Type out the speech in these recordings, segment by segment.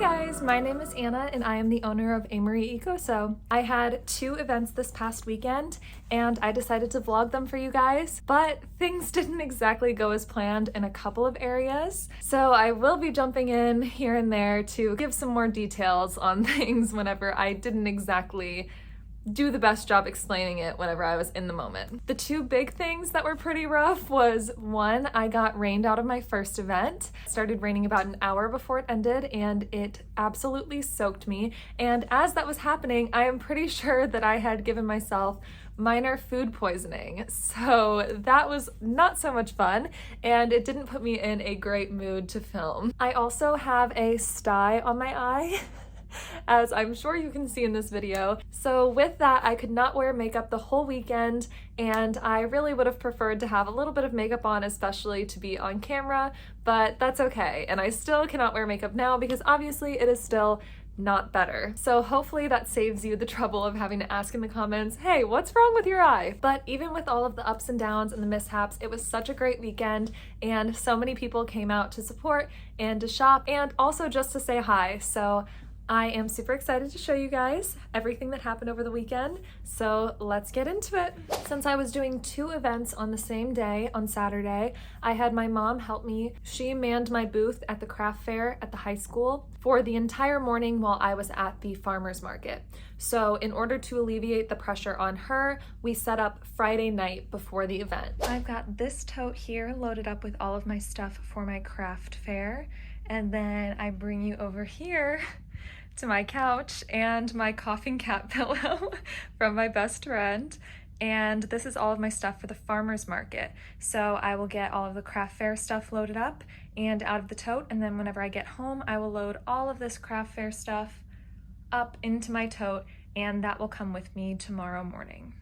guys, my name is Anna and I am the owner of AMarieEcoSew. I had 2 events this past weekend and I decided to vlog them for you guys, but things didn't exactly go as planned in a couple of areas. So I will be jumping in here and there to give some more details on things whenever I didn't exactly do the best job explaining it whenever I was in the moment. The 2 big things that were pretty rough was, 1, I got rained out of my first event. It started raining about an hour before it ended and it absolutely soaked me. And as that was happening, I am pretty sure that I had given myself minor food poisoning. So that was not so much fun and it didn't put me in a great mood to film. I also have a sty on my eye. As I'm sure you can see in this video. So with that, I could not wear makeup the whole weekend, and I really would have preferred to have a little bit of makeup on, especially to be on camera, but that's okay. And I still cannot wear makeup now because obviously it is still not better. So hopefully that saves you the trouble of having to ask in the comments, hey, what's wrong with your eye? But even with all of the ups and downs and the mishaps, it was such a great weekend and so many people came out to support and to shop and also just to say hi. So I am super excited to show you guys everything that happened over the weekend, so let's get into it. Since I was doing 2 events on the same day on Saturday, I had my mom help me. She manned my booth at the craft fair at the high school for the entire morning while I was at the farmer's market. So in order to alleviate the pressure on her, we set up Friday night before the event. I've got this tote here loaded up with all of my stuff for my craft fair, and then I bring you over here to my couch and my coughing cat pillow from my best friend. And this is all of my stuff for the farmer's market. So I will get all of the craft fair stuff loaded up and out of the tote, and then whenever I get home, I will load all of this craft fair stuff up into my tote, and that will come with me tomorrow morning.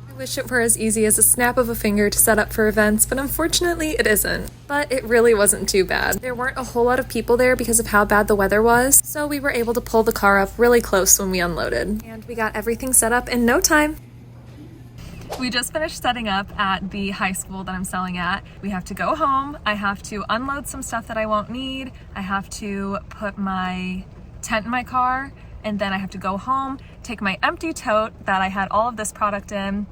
I wish it were as easy as a snap of a finger to set up for events, but unfortunately it isn't. But it really wasn't too bad. There weren't a whole lot of people there because of how bad the weather was, so we were able to pull the car up really close when we unloaded. And we got everything set up in no time. We just finished setting up at the high school that I'm selling at. We have to go home, I have to unload some stuff that I won't need, I have to put my tent in my car, and then I have to go home, take my empty tote that I had all of this product in,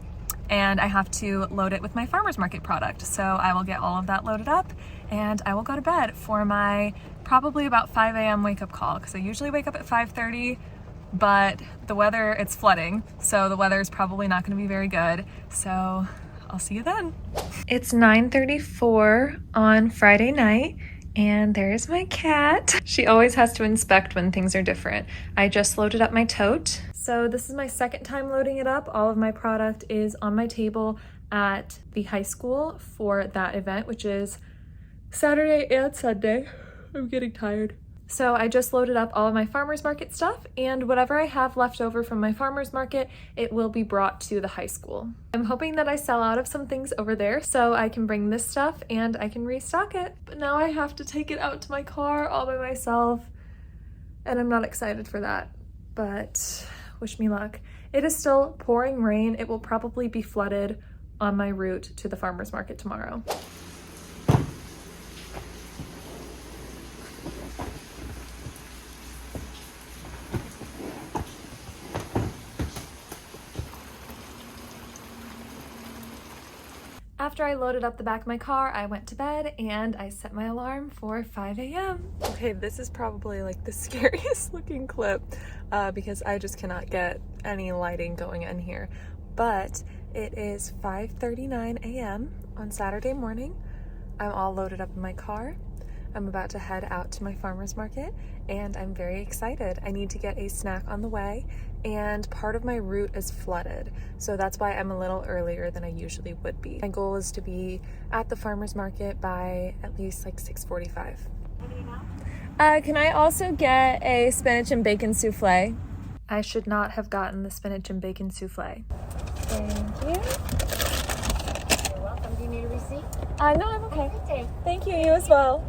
and I have to load it with my farmer's market product. So I will get all of that loaded up and I will go to bed for my probably about 5 a.m. wake up call, because I usually wake up at 5:30, but the weather, it's flooding, so the weather is probably not going to be very good. So I'll see you then. It's 9:34 on Friday night. And there's my cat. She always has to inspect when things are different. I just loaded up my tote. So this is my second time loading it up. All of my product is on my table at the high school for that event, which is Saturday and Sunday. I'm getting tired. So I just loaded up all of my farmer's market stuff, and whatever I have left over from my farmer's market, it will be brought to the high school. I'm hoping that I sell out of some things over there so I can bring this stuff and I can restock it. But now I have to take it out to my car all by myself, and I'm not excited for that, but wish me luck. It is still pouring rain. It will probably be flooded on my route to the farmer's market tomorrow. After I loaded up the back of my car, I went to bed and I set my alarm for 5 a.m. Okay, this is probably like the scariest looking clip because I just cannot get any lighting going in here. But it is 5:39 a.m. on Saturday morning. I'm all loaded up in my car. I'm about to head out to my farmer's market and I'm very excited. I need to get a snack on the way and part of my route is flooded. So that's why I'm a little earlier than I usually would be. My goal is to be at the farmer's market by at least like 6:45. Can I also get a spinach and bacon souffle? I should not have gotten the spinach and bacon souffle. Thank you. You're welcome. Do you need a receipt? No, I'm okay. Okay. Thank you, you as well.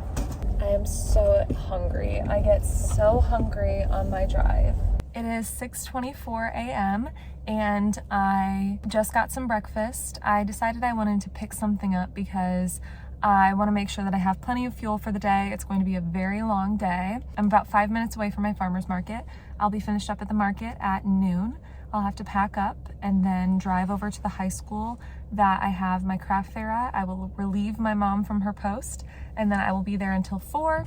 I am so hungry. I get so hungry on my drive. It is 6:24 a.m. and I just got some breakfast. I decided I wanted to pick something up because I want to make sure that I have plenty of fuel for the day. It's going to be a very long day. I'm about 5 minutes away from my farmer's market. I'll be finished up at the market at noon. I'll have to pack up and then drive over to the high school that I have my craft fair at. I will relieve my mom from her post, and then I will be there until 4.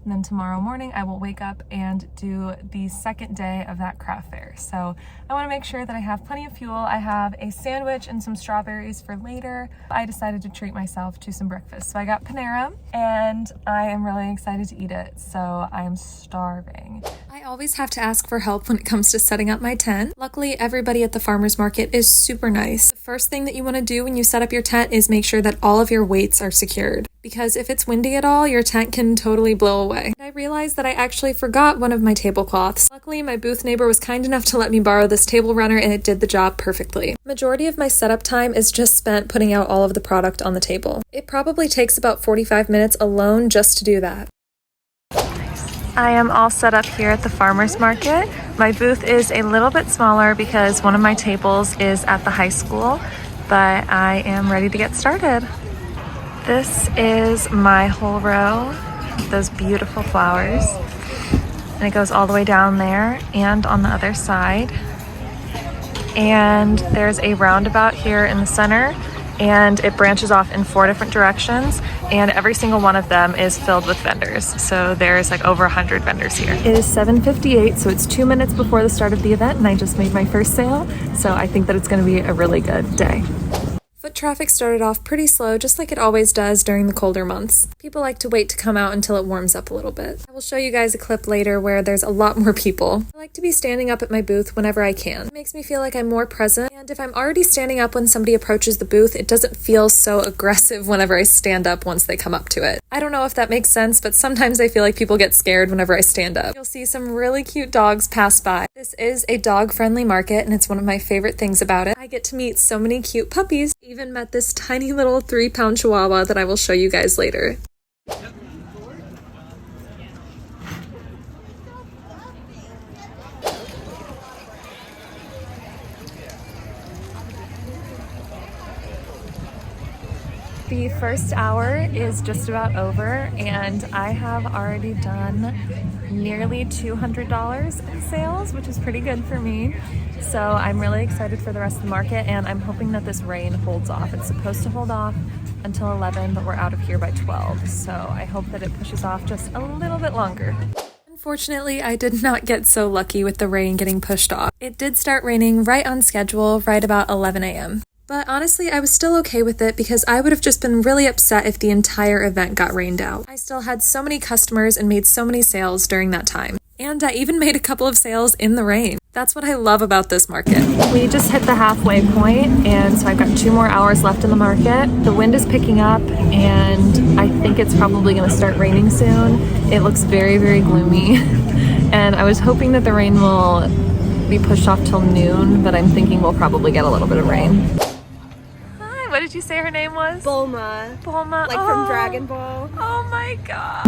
And then tomorrow morning I will wake up and do the second day of that craft fair. So I want to make sure that I have plenty of fuel. I have a sandwich and some strawberries for later. I decided to treat myself to some breakfast. So I got Panera and I am really excited to eat it. So I am starving. I always have to ask for help when it comes to setting up my tent. Luckily, everybody at the farmer's market is super nice. The first thing that you want to do when you set up your tent is make sure that all of your weights are secured, because if it's windy at all, your tent can totally blow away. I realized that I actually forgot one of my tablecloths. Luckily, my booth neighbor was kind enough to let me borrow this table runner and it did the job perfectly. Majority of my setup time is just spent putting out all of the product on the table. It probably takes about 45 minutes alone just to do that. I am all set up here at the farmer's market. My booth is a little bit smaller because one of my tables is at the high school, but I am ready to get started. This is my whole row, those beautiful flowers. And it goes all the way down there and on the other side. And there's a roundabout here in the center, and it branches off in 4 different directions, and every single one of them is filled with vendors. So there's like over 100 vendors here. It is 7:58, so it's 2 minutes before the start of the event, and I just made my first sale. So I think that it's gonna be a really good day. Foot traffic started off pretty slow, just like it always does during the colder months. People like to wait to come out until it warms up a little bit. I will show you guys a clip later where there's a lot more people. I like to be standing up at my booth whenever I can. It makes me feel like I'm more present, and if I'm already standing up when somebody approaches the booth, it doesn't feel so aggressive whenever I stand up once they come up to it. I don't know if that makes sense, but sometimes I feel like people get scared whenever I stand up. You'll see some really cute dogs pass by. This is a dog-friendly market, and it's one of my favorite things about it. I get to meet so many cute puppies. Even met this tiny little 3-pound chihuahua that I will show you guys later. The first hour is just about over, and I have already done nearly $200 in sales, which is pretty good for me. So I'm really excited for the rest of the market, and I'm hoping that this rain holds off. It's supposed to hold off until 11, but we're out of here by 12. So I hope that it pushes off just a little bit longer. Unfortunately, I did not get so lucky with the rain getting pushed off. It did start raining right on schedule, right about 11 a.m. But honestly, I was still okay with it because I would have just been really upset if the entire event got rained out. I still had so many customers and made so many sales during that time. And I even made a couple of sales in the rain. That's what I love about this market. We just hit the halfway point, and so I've got 2 more hours left in the market. The wind is picking up, and I think it's probably gonna start raining soon. It looks very, very gloomy. And I was hoping that the rain will be pushed off till noon, but I'm thinking we'll probably get a little bit of rain. What did you say her name was? Bulma. Bulma. Like from Dragon Ball. Oh my god.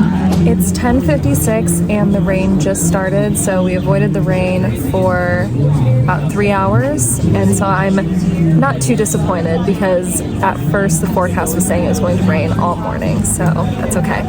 It's 10:56 and the rain just started, so we avoided the rain for about 3 hours, and so I'm not too disappointed because at first the forecast was saying it was going to rain all morning, so that's okay.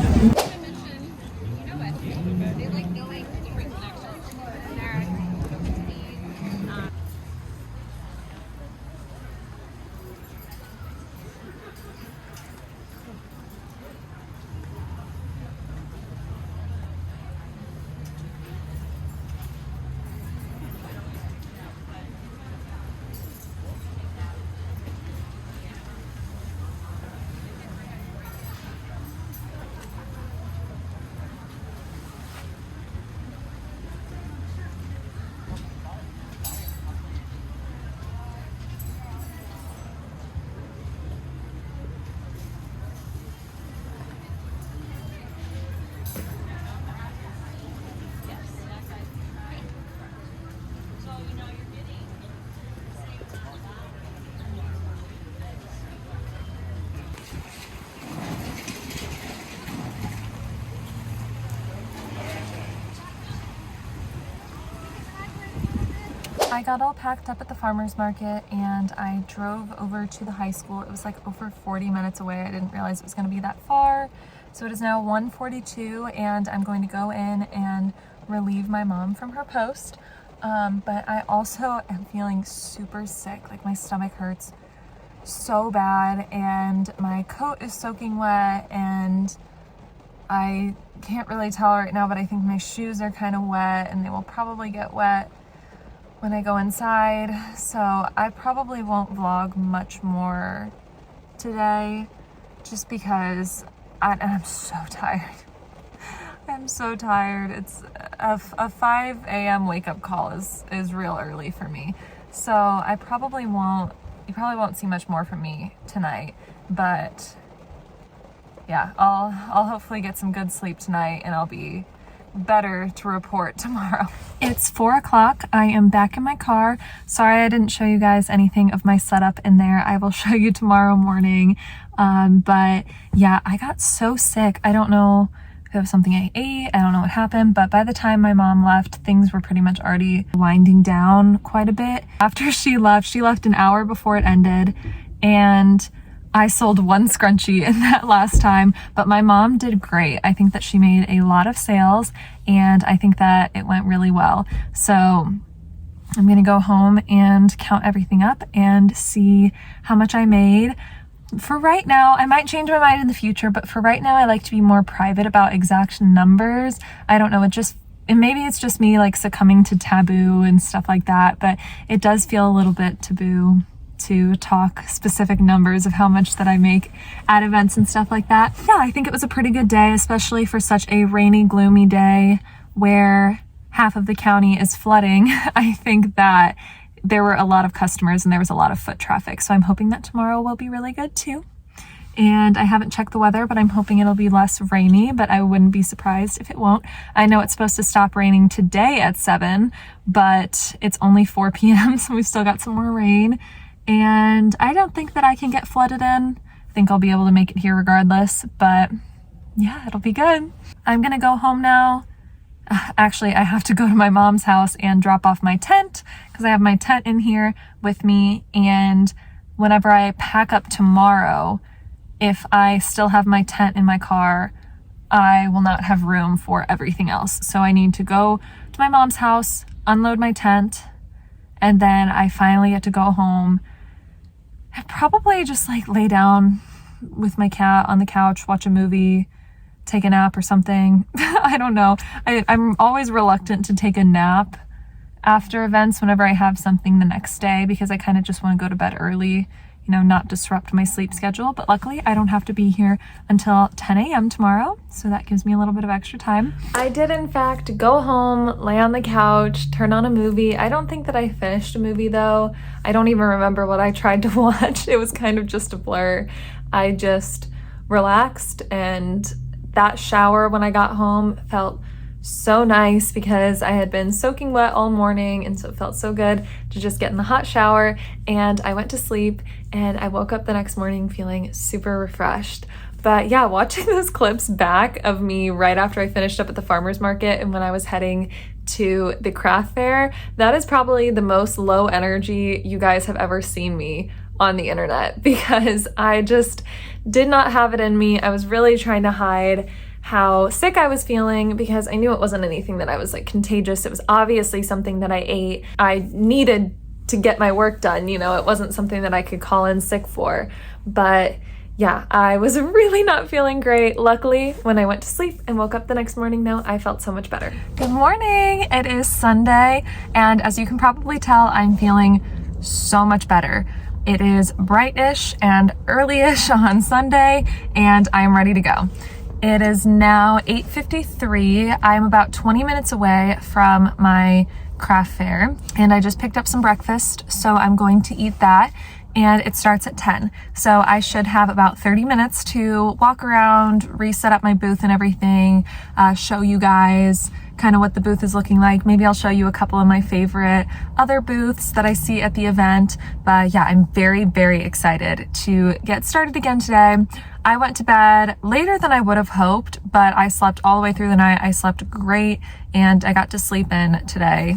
I got all packed up at the farmer's market and I drove over to the high school. It was like over 40 minutes away. I didn't realize it was going to be that far. So it is now 1:42 and I'm going to go in and relieve my mom from her post. But I also am feeling super sick. Like my stomach hurts so bad and my coat is soaking wet and I can't really tell right now, but I think my shoes are kind of wet and they will probably get wet when I go inside. So I probably won't vlog much more today just because I'm so tired. I'm so tired. It's a 5 a.m. wake up call is real early for me. So you probably won't see much more from me tonight, but yeah, I'll hopefully get some good sleep tonight and I'll be better to report tomorrow. It's 4 o'clock. I am back in my car. Sorry I didn't show you guys anything of my setup in there. I will show you tomorrow morning. But yeah, I got so sick. I don't know if it was something I ate. I don't know what happened, but by the time my mom left, things were pretty much already winding down quite a bit. After she left an hour before it ended, and I sold one scrunchie in that last time, but my mom did great. I think that she made a lot of sales and I think that it went really well. So I'm gonna go home and count everything up and see how much I made. For right now, I might change my mind in the future, but for right now, I like to be more private about exact numbers. I don't know, and maybe it's just me like succumbing to taboo and stuff like that, but it does feel a little bit taboo to talk specific numbers of how much that I make at events and stuff like that. Yeah, I think it was a pretty good day, especially for such a rainy, gloomy day where half of the county is flooding. I think that there were a lot of customers and there was a lot of foot traffic. So I'm hoping that tomorrow will be really good too. And I haven't checked the weather, but I'm hoping it'll be less rainy, but I wouldn't be surprised if it won't. I know it's supposed to stop raining today at 7, but it's only 4 p.m. So we've still got some more rain. And I don't think that I can get flooded in. I think I'll be able to make it here regardless, but yeah, it'll be good. I'm gonna go home now. Actually, I have to go to my mom's house and drop off my tent because I have my tent in here with me. And whenever I pack up tomorrow, if I still have my tent in my car, I will not have room for everything else. So I need to go to my mom's house, unload my tent, and then I finally get to go home and probably just like lay down with my cat on the couch, watch a movie, take a nap or something. I don't know. I'm always reluctant to take a nap after events whenever I have something the next day because I kind of just want to go to bed early, not disrupt my sleep schedule. But luckily I don't have to be here until 10 a.m. tomorrow. So that gives me a little bit of extra time. I did in fact go home, lay on the couch, turn on a movie. I don't think that I finished a movie though. I don't even remember what I tried to watch. It was kind of just a blur. I just relaxed, and that shower when I got home felt so nice because I had been soaking wet all morning, and so it felt so good to just get in the hot shower. And I went to sleep and I woke up the next morning feeling super refreshed. But yeah, watching those clips back of me right after I finished up at the farmer's market and when I was heading to the craft fair, that is probably the most low energy you guys have ever seen me on the internet because I just did not have it in me. I was really trying to hide how sick I was feeling because I knew it wasn't anything that I was like contagious. It was obviously something that I ate. I needed to get my work done, it wasn't something that I could call in sick for. But yeah, I was really not feeling great. Luckily, when I went to sleep and woke up the next morning though, I felt so much better. Good morning. It is Sunday, and as you can probably tell, I'm feeling so much better. It is bright-ish and early-ish on Sunday, and I'm ready to go. It is now 8:53. I'm about 20 minutes away from my craft fair, and I just picked up some breakfast, so I'm going to eat that, and it starts at 10. So I should have about 30 minutes to walk around, reset up my booth and everything, show you guys kind of what the booth is looking like. Maybe I'll show you a couple of my favorite other booths that I see at the event. But yeah, I'm very, very excited to get started again today. I went to bed later than I would have hoped, but I slept all the way through the night. I slept great, and I got to sleep in today.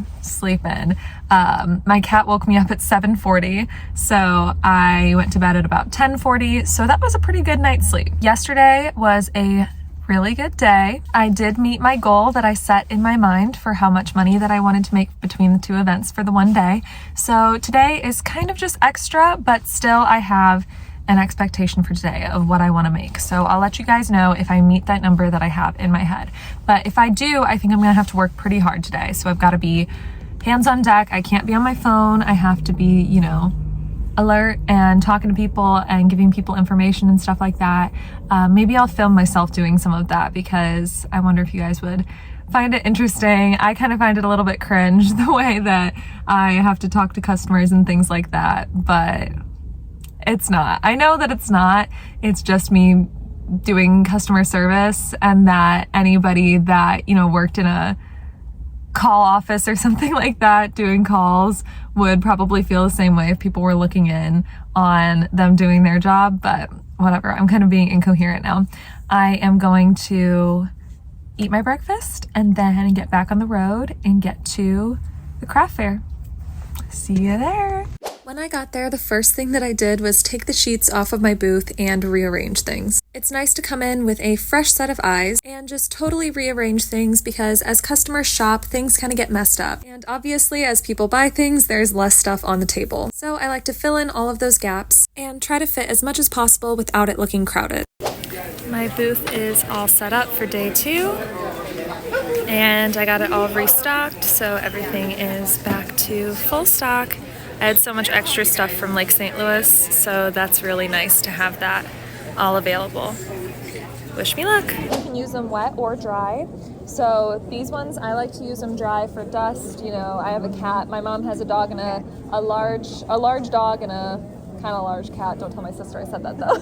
My cat woke me up at 7:40, so I went to bed at about 10:40, so that was a pretty good night's sleep. Yesterday was a really good day. I did meet my goal that I set in my mind for how much money that I wanted to make between the two events for the one day. So today is kind of just extra, but still I have an expectation for today of what I want to make. So I'll let you guys know if I meet that number that I have in my head. But if I do, I think I'm gonna have to work pretty hard today. So I've got to be hands on deck. I can't be on my phone. I have to be, you know, alert and talking to people and giving people information and stuff like that. Maybe I'll film myself doing some of that because I wonder if you guys would find it interesting. I kind of find it a little bit cringe the way that I have to talk to customers and things like that, but it's not. I know that it's not. It's just me doing customer service, and that anybody that, you know, worked in a call office or something like that doing calls would probably feel the same way if people were looking in on them doing their job, but whatever. I'm kind of being incoherent now. I am going to eat my breakfast and then get back on the road and get to the craft fair. See you there. When I got there, the first thing that I did was take the sheets off of my booth and rearrange things. It's nice to come in with a fresh set of eyes and just totally rearrange things, because as customers shop, things kind of get messed up. And obviously, as people buy things, there's less stuff on the table. So I like to fill in all of those gaps and try to fit as much as possible without it looking crowded. My booth is all set up for day 2. And I got it all restocked, so everything is back to full stock. I had so much extra stuff from Lake St. Louis, so that's really nice to have that all available. Wish me luck. You can use them wet or dry. So these ones, I like to use them dry for dust. You know, I have a cat. My mom has a dog and a large dog and a kind of large cat. Don't tell my sister I said that though.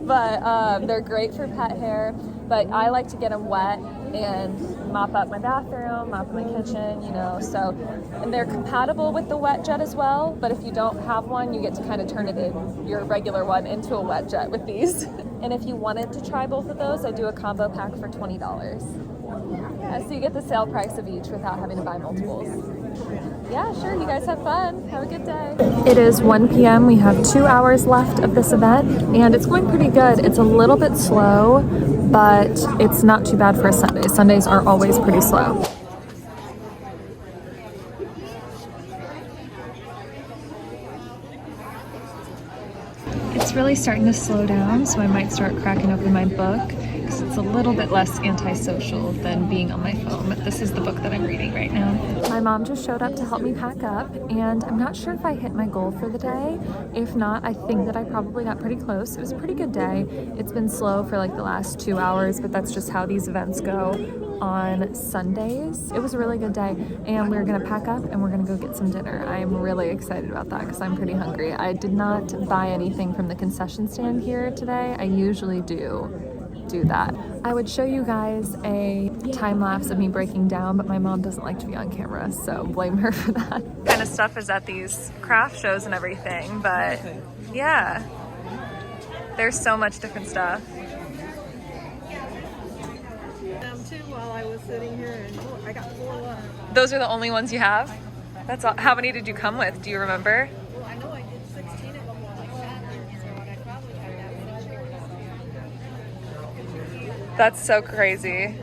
But they're great for pet hair. But I like to get them wet and mop up my bathroom, mop my kitchen, you know, so, and they're compatible with the wet jet as well, but if you don't have one, you get to kind of turn it in, your regular one, into a wet jet with these. And if you wanted to try both of those, I do a combo pack for $20. So you get the sale price of each without having to buy multiples. Yeah, sure, you guys have fun. Have a good day. It is 1 p.m. We have 2 hours left of this event, and it's going pretty good. It's a little bit slow, but it's not too bad for a Sunday. Sundays are always pretty slow. It's really starting to slow down, so I might start cracking open my book, because it's a little bit less antisocial than being on my phone. This is the book that I'm reading right now. My mom just showed up to help me pack up, and I'm not sure if I hit my goal for the day. If not, I think that I probably got pretty close. It was a pretty good day. It's been slow for like the last 2 hours, but that's just how these events go on Sundays. It was a really good day, and we're gonna pack up and we're gonna go get some dinner. I'm really excited about that because I'm pretty hungry. I did not buy anything from the concession stand here today. I usually do that. I would show you guys a time lapse of me breaking down, but my mom doesn't like to be on camera, so blame her for that. Kind of stuff is at these craft shows and everything, but yeah, there's so much different stuff. Too, while I was sitting here, and I got 4 left. Those are the only ones you have? That's all. How many did you come with? Do you remember? Well, I know I did 16 of them while I sat here, so I probably have that many. That's so crazy.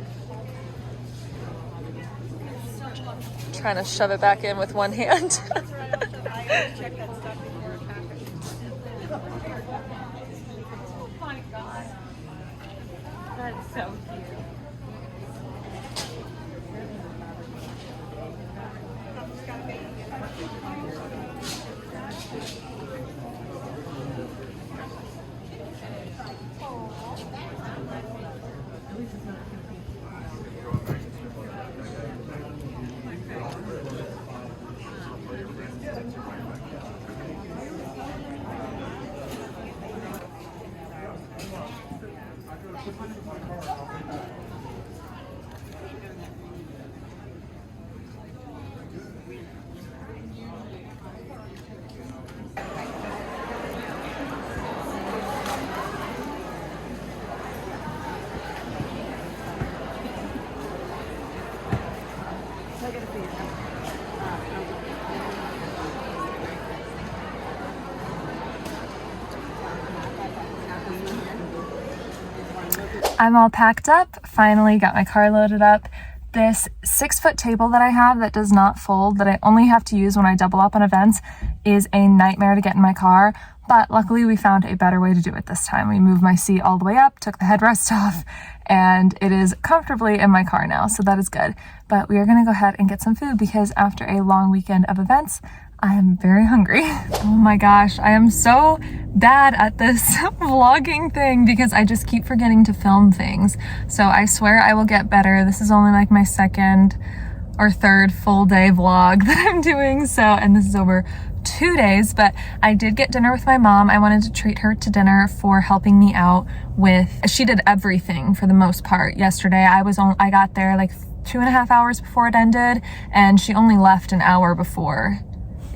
Trying to shove it back in with one hand. I always check that stuff before I pack it. Oh my god. That's so cute. I'm all packed up, finally got my car loaded up. This 6-foot table that I have that does not fold, that I only have to use when I double up on events, is a nightmare to get in my car, but luckily we found a better way to do it this time. We moved my seat all the way up, took the headrest off, and it is comfortably in my car now, so that is good. But we are gonna go ahead and get some food because after a long weekend of events, I am very hungry. Oh my gosh, I am so bad at this vlogging thing because I just keep forgetting to film things. So I swear I will get better. This is only like my second or third full day vlog that I'm doing. And this is over 2 days, but I did get dinner with my mom. I wanted to treat her to dinner for helping me out with, she did everything for the most part yesterday. I got there like 2.5 hours before it ended, and she only left an hour before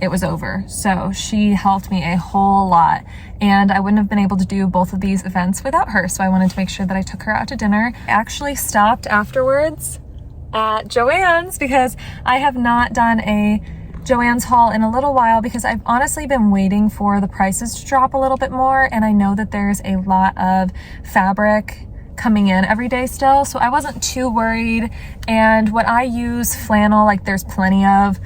it was over. So she helped me a whole lot, and I wouldn't have been able to do both of these events without her. So I wanted to make sure that I took her out to dinner. I actually stopped afterwards at Joann's because I have not done a Joann's haul in a little while because I've honestly been waiting for the prices to drop a little bit more, and I know that there's a lot of fabric coming in every day still, so I wasn't too worried. And what I use, flannel, like there's plenty of,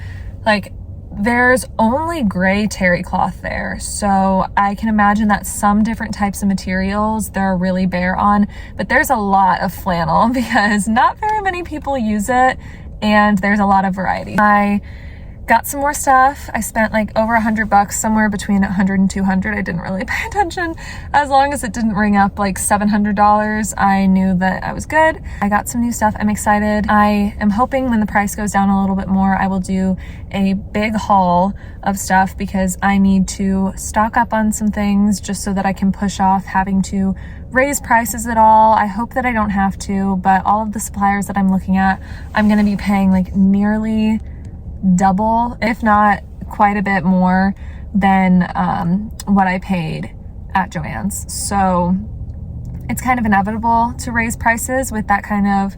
like there's only gray terry cloth there, so I can imagine that some different types of materials they're really bare on, but there's a lot of flannel because not very many people use it, and there's a lot of variety. I got some more stuff. I spent like over $100, somewhere between 100 and 200. I didn't really pay attention. As long as it didn't ring up like $700, I knew that I was good. I got some new stuff. I'm excited. I am hoping when the price goes down a little bit more, I will do a big haul of stuff because I need to stock up on some things just so that I can push off having to raise prices at all. I hope that I don't have to, but all of the suppliers that I'm looking at, I'm going to be paying like nearly double, if not quite a bit more than what I paid at Joann's. So it's kind of inevitable to raise prices with that kind of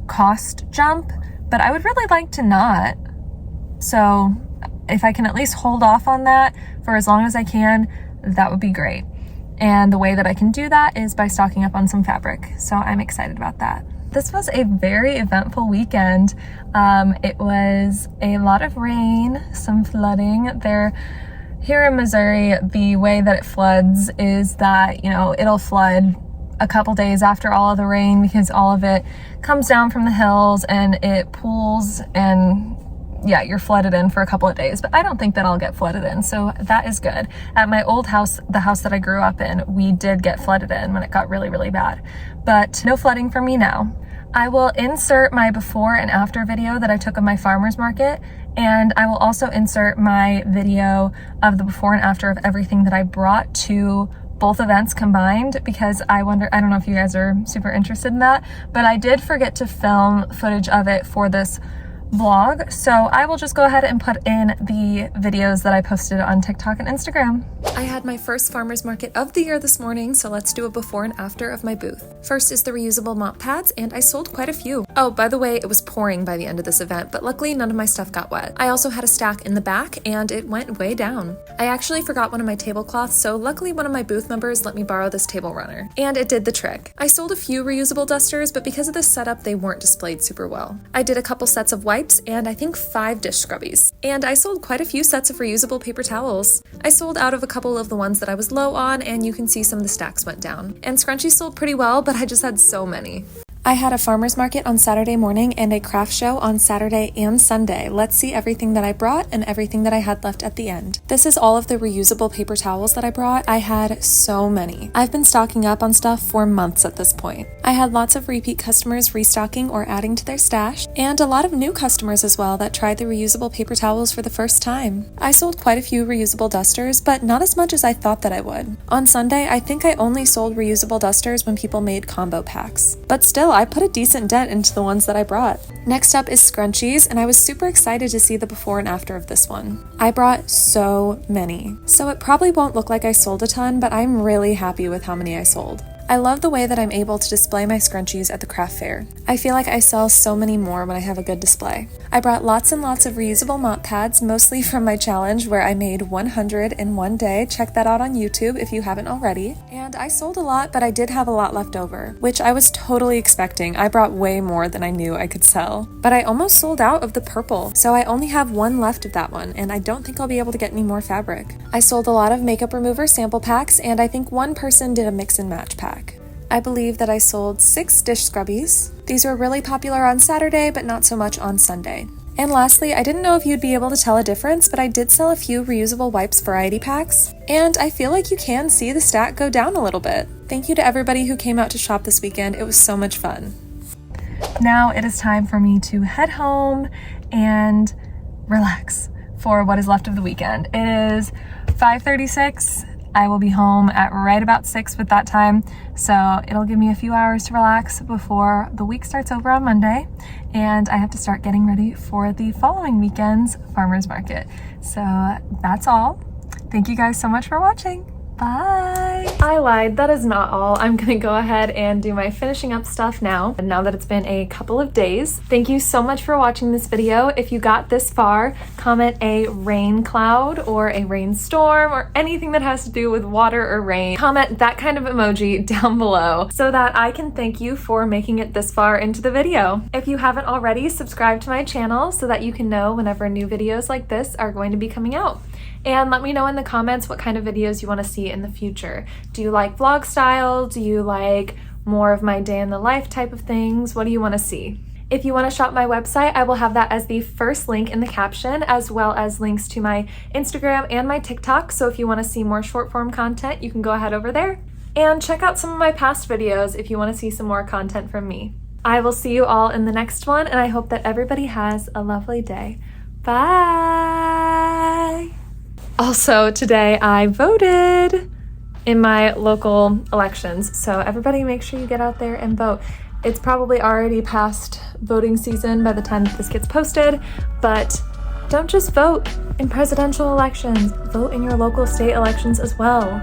cost jump, but I would really like to not. So if I can at least hold off on that for as long as I can, that would be great. And the way that I can do that is by stocking up on some fabric. So I'm excited about that. This was a very eventful weekend. It was a lot of rain, some flooding. Here in Missouri, the way that it floods is that, it'll flood a couple days after all of the rain because all of it comes down from the hills and it pools, and yeah, you're flooded in for a couple of days, but I don't think that I'll get flooded in, so that is good. At my old house, the house that I grew up in, we did get flooded in when it got really, really bad, but no flooding for me now. I will insert my before and after video that I took of my farmer's market, and I will also insert my video of the before and after of everything that I brought to both events combined, because I don't know if you guys are super interested in that, but I did forget to film footage of it for this vlog, so I will just go ahead and put in the videos that I posted on TikTok and Instagram. I had my first farmer's market of the year this morning, so let's do a before and after of my booth. First is the reusable mop pads, and I sold quite a few. Oh, by the way, it was pouring by the end of this event, but luckily none of my stuff got wet. I also had a stack in the back, and it went way down. I actually forgot one of my tablecloths, so luckily one of my booth members let me borrow this table runner, and it did the trick. I sold a few reusable dusters, but because of the setup, they weren't displayed super well. I did a couple sets of wipes, and I think 5 dish scrubbies. And I sold quite a few sets of reusable paper towels. I sold out of a couple of the ones that I was low on, and you can see some of the stacks went down. And scrunchies sold pretty well, but I just had so many. I had a farmer's market on Saturday morning and a craft show on Saturday and Sunday. Let's see everything that I brought and everything that I had left at the end. This is all of the reusable paper towels that I brought. I had so many. I've been stocking up on stuff for months at this point. I had lots of repeat customers restocking or adding to their stash, and a lot of new customers as well that tried the reusable paper towels for the first time. I sold quite a few reusable dusters, but not as much as I thought that I would. On Sunday, I think I only sold reusable dusters when people made combo packs. But still, I put a decent dent into the ones that I brought. Next up is scrunchies, and I was super excited to see the before and after of this one. I brought so many. So it probably won't look like I sold a ton, but I'm really happy with how many I sold. I love the way that I'm able to display my scrunchies at the craft fair. I feel like I sell so many more when I have a good display. I brought lots and lots of reusable mop pads, mostly from my challenge where I made 100 in one day. Check that out on YouTube if you haven't already. And I sold a lot, but I did have a lot left over, which I was totally expecting. I brought way more than I knew I could sell. But I almost sold out of the purple, so I only have one left of that one, and I don't think I'll be able to get any more fabric. I sold a lot of makeup remover sample packs, and I think one person did a mix and match pack. I believe that I sold 6 dish scrubbies. These were really popular on Saturday, but not so much on Sunday. And lastly, I didn't know if you'd be able to tell a difference, but I did sell a few reusable wipes variety packs, and I feel like you can see the stack go down a little bit. Thank you to everybody who came out to shop this weekend. It was so much fun. Now it is time for me to head home and relax for what is left of the weekend. It is 5:36. I will be home at right about 6 with that time, so it'll give me a few hours to relax before the week starts over on Monday, and I have to start getting ready for the following weekend's farmers market. So that's all. Thank you guys so much for watching. Bye! I lied, that is not all. I'm gonna go ahead and do my finishing up stuff now that it's been a couple of days. Thank you so much for watching this video. If you got this far, comment a rain cloud or a rainstorm or anything that has to do with water or rain. Comment that kind of emoji down below so that I can thank you for making it this far into the video. If you haven't already, subscribe to my channel so that you can know whenever new videos like this are going to be coming out. And let me know in the comments what kind of videos you want to see in the future. Do you like vlog style? Do you like more of my day in the life type of things? What do you want to see? If you want to shop my website, I will have that as the first link in the caption, as well as links to my Instagram and my TikTok. So if you want to see more short form content, you can go ahead over there. And check out some of my past videos if you want to see some more content from me. I will see you all in the next one, and I hope that everybody has a lovely day. Bye! Also, today I voted in my local elections, so everybody make sure you get out there and vote. It's probably already past voting season by the time that this gets posted, but don't just vote in presidential elections, vote in your local state elections as well.